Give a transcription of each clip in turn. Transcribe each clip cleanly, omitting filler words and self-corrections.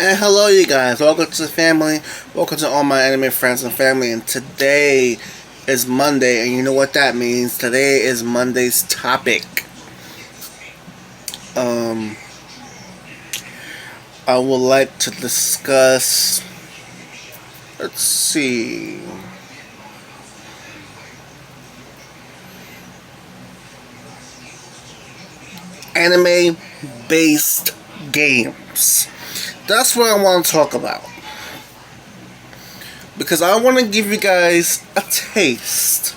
And hello, you guys. Welcome to the family. Welcome to all my anime friends and family. And today is Monday, and you know what that means. Today is Monday's topic. Um, I would like to discuss. Let's see. Anime-based games. That's what I want to talk about. Because I want to give you guys a taste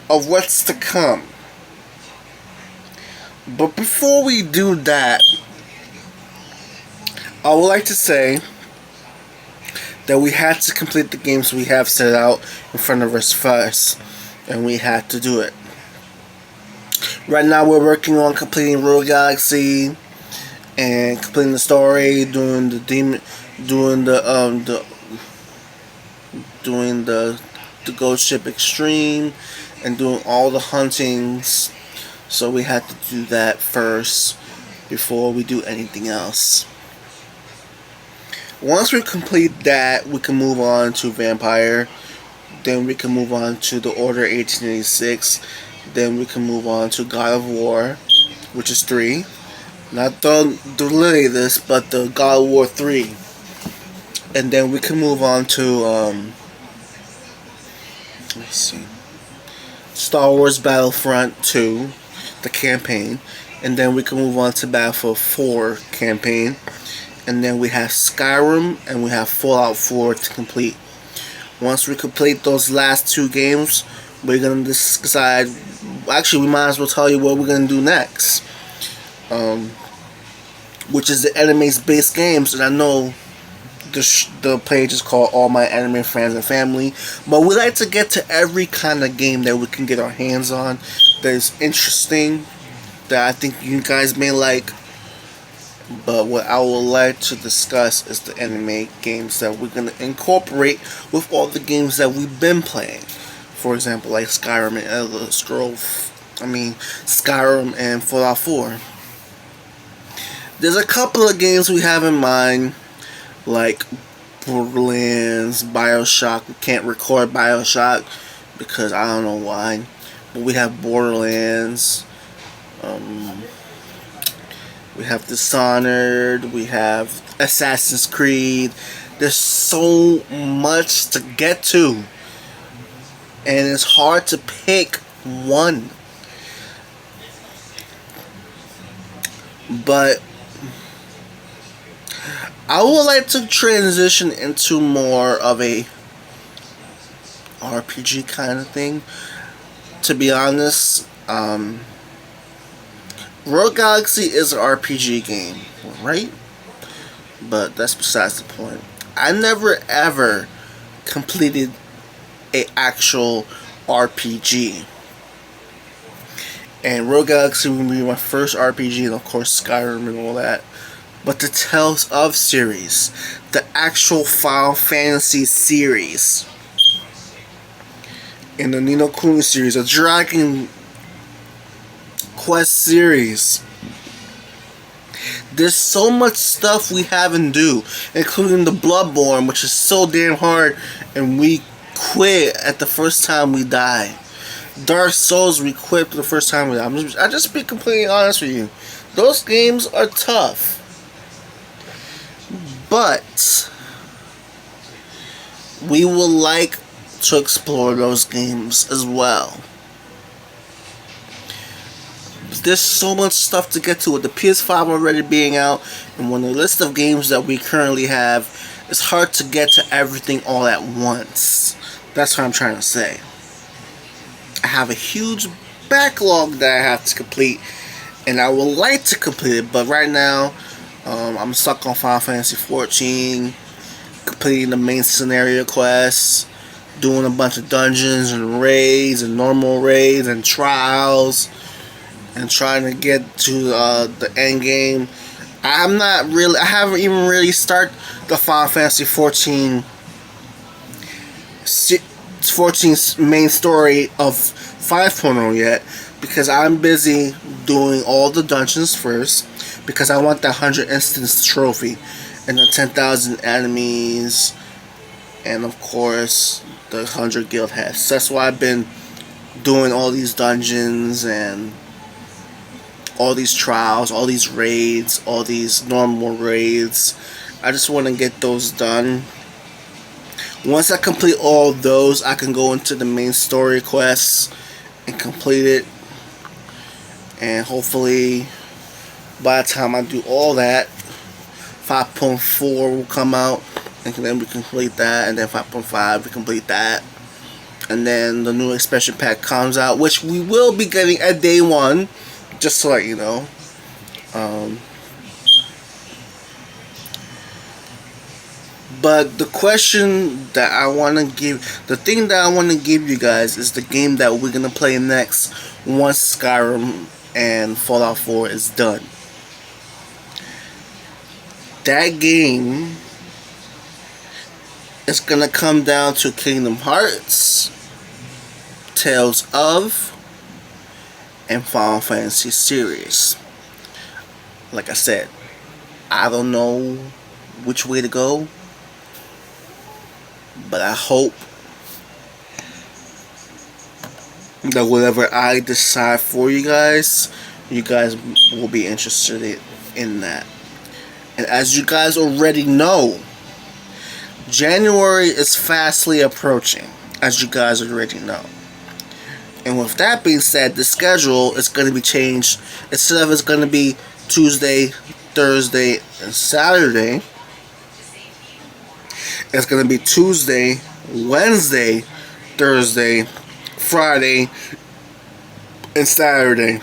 of what's to come. But before we do that, I would like to say that we had to complete the games we have set out in front of us first, and we had to do it. Right now, we're working on completing Road Galaxy and completing the story, doing the Ghost Ship Extreme, and doing all the huntings. So we had to do that first before we do anything else. Once we complete that, we can move on to Vampire. Then we can move on to the Order 1886. Then we can move on to God of War, which is 3. Not the Lily this, but the God of War 3. And then we can move on to let's see, Star Wars Battlefront 2, the campaign. And then we can move on to Battlefield 4 campaign. And then we have Skyrim and we have Fallout 4 to complete. Once we complete those last 2 games, we're going to decide. Actually, we might as well tell you what we're going to do next. Which is the anime-based games. And I know the page is called All My Anime Friends and Family. But we like to get to every kind of game that we can get our hands on that is interesting, that I think you guys may like. But what I would like to discuss is the anime games that we're going to incorporate with all the games that we've been playing. For example, like Skyrim and Elder Scrolls. Skyrim and Fallout 4. There's a couple of games we have in mind, like Borderlands, Bioshock. We can't record Bioshock because I don't know why. But we have Borderlands. We have Dishonored, we have Assassin's Creed. There's so much to get to. And it's hard to pick one. But I would like to transition into more of a RPG kind of thing. To be honest, Road Galaxy is an RPG game, right? But that's besides the point. I never ever completed an actual RPG. And Road Galaxy would be my first RPG, and of course Skyrim and all that. But the Tales of series, the actual Final Fantasy series, and the Ni no Kuni series, the Dragon Quest series. There's so much stuff we haven't do, including the Bloodborne, which is so damn hard, and we quit at the first time we die. Dark Souls, we quit the first time we die. I just be completely honest with you. Those games are tough, but we would like to explore those games as well. There's so much stuff to get to with the PS5 already being out, and when the list of games that we currently have, it's hard to get to everything all at once. That's what I'm trying to say. I have a huge backlog that I have to complete, and I would like to complete it, but right now, I'm stuck on Final Fantasy 14, completing the main scenario quests, doing a bunch of dungeons and raids and normal raids and trials, and trying to get to the end game. I haven't even really started the Final Fantasy 14 main story of 5.0 yet, because I'm busy doing all the dungeons first, because I want that 100 instance trophy. and the 10,000 enemies, and of course the 100 guild heads. That's why I've been doing all these dungeons and all these trials, all these raids, all these normal raids. I just want to get those done. Once I complete all of those, I can go into the main story quests and complete it. And hopefully, by the time I do all that, 5.4 will come out, and then we complete that, and then 5.5 we complete that, and then the new expansion pack comes out, which we will be getting at day one, just to let you know. But the question that I want to give, the thing that I want to give you guys is the game that we're going to play next once Skyrim and Fallout 4 is done. That game is going to come down to Kingdom Hearts, Tales of, and Final Fantasy series. Like I said, I don't know which way to go, but I hope that whatever I decide for you guys will be interested in that. And as you guys already know, January is fastly approaching, as you guys already know. And with that being said, the schedule is going to be changed. Instead of it's going to be Tuesday, Thursday, and Saturday, it's going to be Tuesday, Wednesday, Thursday, Friday, and Saturday.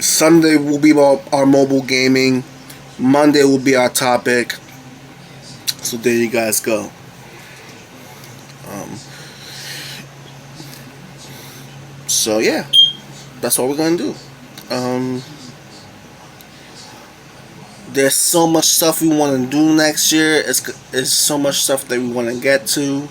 Sunday will be our mobile gaming. Monday will be our topic. So there you guys go. So yeah, that's what we're going to do. There's so much stuff we want to do next year. It's so much stuff that we want to get to.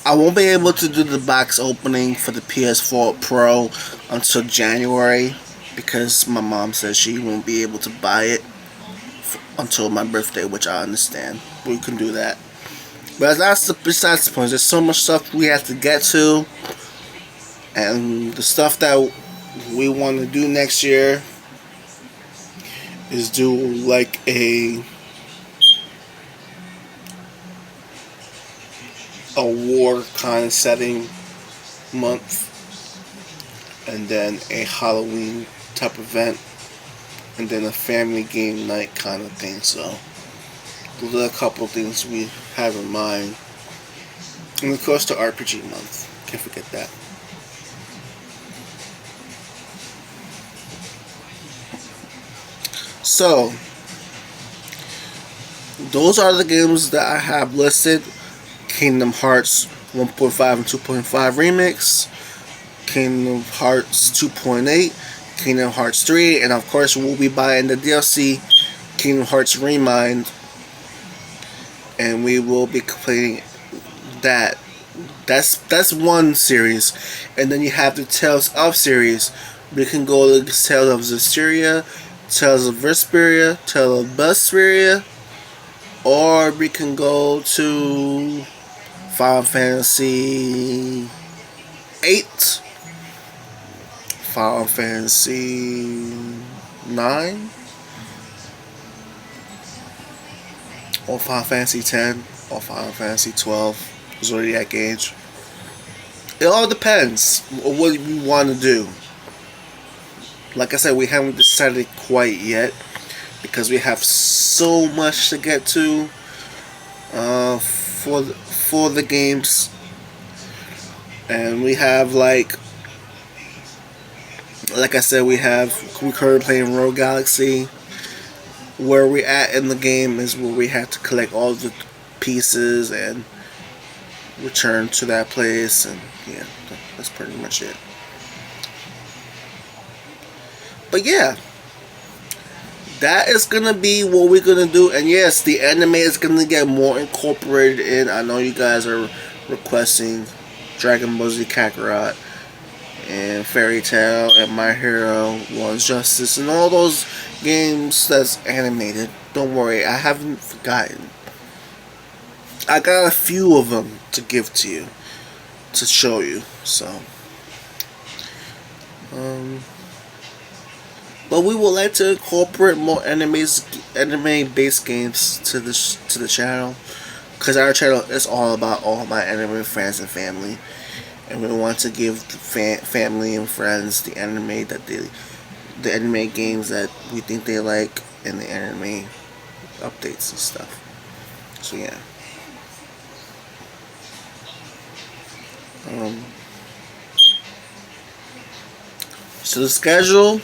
I won't be able to do the box opening for the PS4 Pro until January, because my mom says she won't be able to buy it until my birthday, which I understand. We can do that. But besides the point. There's so much stuff we have to get to. And the stuff that we want to do next year is do like a war kind of setting month, and then a Halloween type event, and then a family game night kind of thing. So those are a couple of things we have in mind. And of course the RPG month, can't forget that. So those are the games that I have listed. Kingdom Hearts 1.5 and 2.5 Remix, Kingdom Hearts 2.8, Kingdom Hearts 3, and of course we'll be buying the DLC Kingdom Hearts Remind, and we will be completing that. That's one series. And then you have the Tales of series. We can go to Tales of Zestiria, Tales of Vesperia, Tales of Vesperia, or we can go to Final Fantasy 8, Final Fantasy 9, or Final Fantasy 10, or Final Fantasy 12, Zodiac Age. It all depends on what we want to do. Like I said, we haven't decided quite yet, because we have so much to get to for the games. And we have like I said, we're currently playing Rogue Galaxy. Where we're at in the game is where we have to collect all the pieces and return to that place, and yeah, that's pretty much it. But yeah, that is gonna be what we're gonna do. And yes, the anime is gonna get more incorporated in. I know you guys are requesting Dragon Ball Z Kakarot and Fairy Tail and My Hero One's Justice and all those games that's animated. Don't worry, I haven't forgotten. I got a few of them to give to you, to show you. So, but we would like to incorporate more anime-based games to the channel, because our channel is all about all my anime friends and family, and we want to give the family and friends the anime games that we think they like, and the anime updates and stuff. So yeah. So the schedule,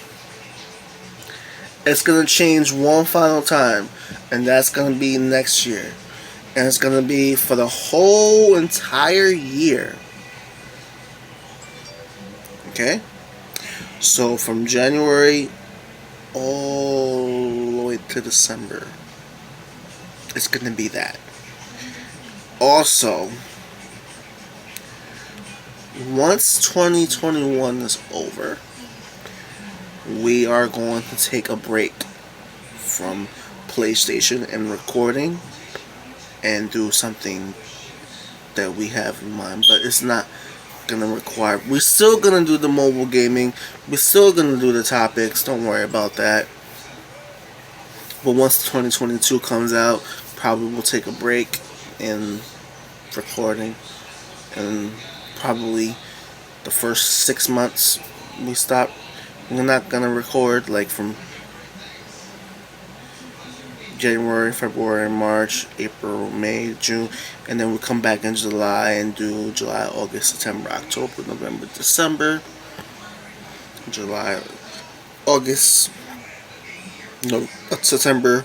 it's gonna change one final time, and that's gonna be next year, and it's gonna be for the whole entire year. Okay, so from January all the way to December, it's gonna be that. Also, once 2021 is over, we are going to take a break from PlayStation and recording and do something that we have in mind, but it's not gonna require. We're still gonna do the mobile gaming, we're still gonna do the topics, don't worry about that. But once 2022 comes out, probably we'll take a break in recording, and probably the first 6 months we stop. We're not gonna record like from January, February, March, April, May, June, and then we come back in July and do July, August, September, October, November, December. July, August, no, September,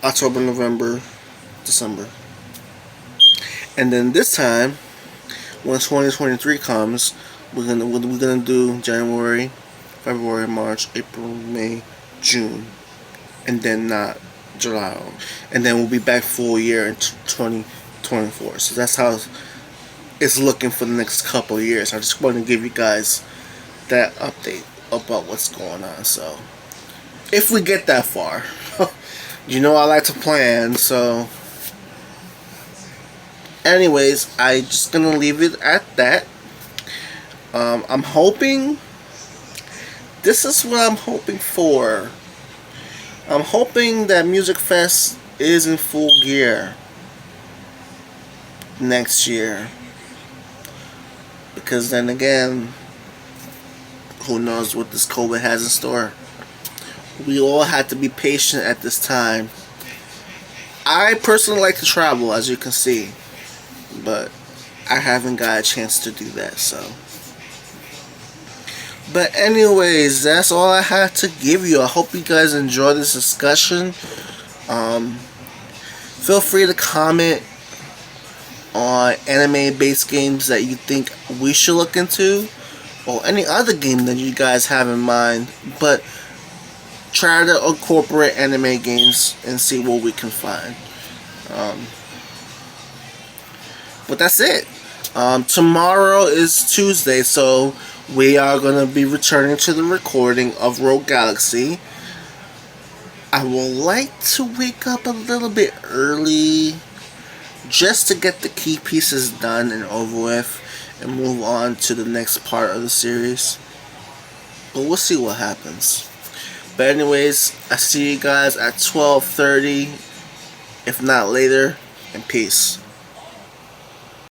October, November, December. And then this time, when 2023 comes, we're gonna do January, February, March, April, May, June, and then not July, and then we'll be back full year in 2024. So that's how it's looking for the next couple of years. I just want to give you guys that update about what's going on. So if we get that far, you know I like to plan. So anyways, I just gonna leave it at that. I'm hoping. This is what I'm hoping for. I'm hoping that Music Fest is in full gear next year. Because then again, who knows what this COVID has in store. We all had to be patient at this time. I personally like to travel, as you can see, but I haven't got a chance to do that, so. But anyways, that's all I have to give you. I hope you guys enjoy this discussion. Feel free to comment on anime-based games that you think we should look into, or any other game that you guys have in mind. But try to incorporate anime games and see what we can find. But that's it. Tomorrow is Tuesday, so we are going to be returning to the recording of Rogue Galaxy. I would like to wake up a little bit early just to get the key pieces done and over with and move on to the next part of the series. But we'll see what happens. But anyways, I see you guys at 12:30, if not later, and peace.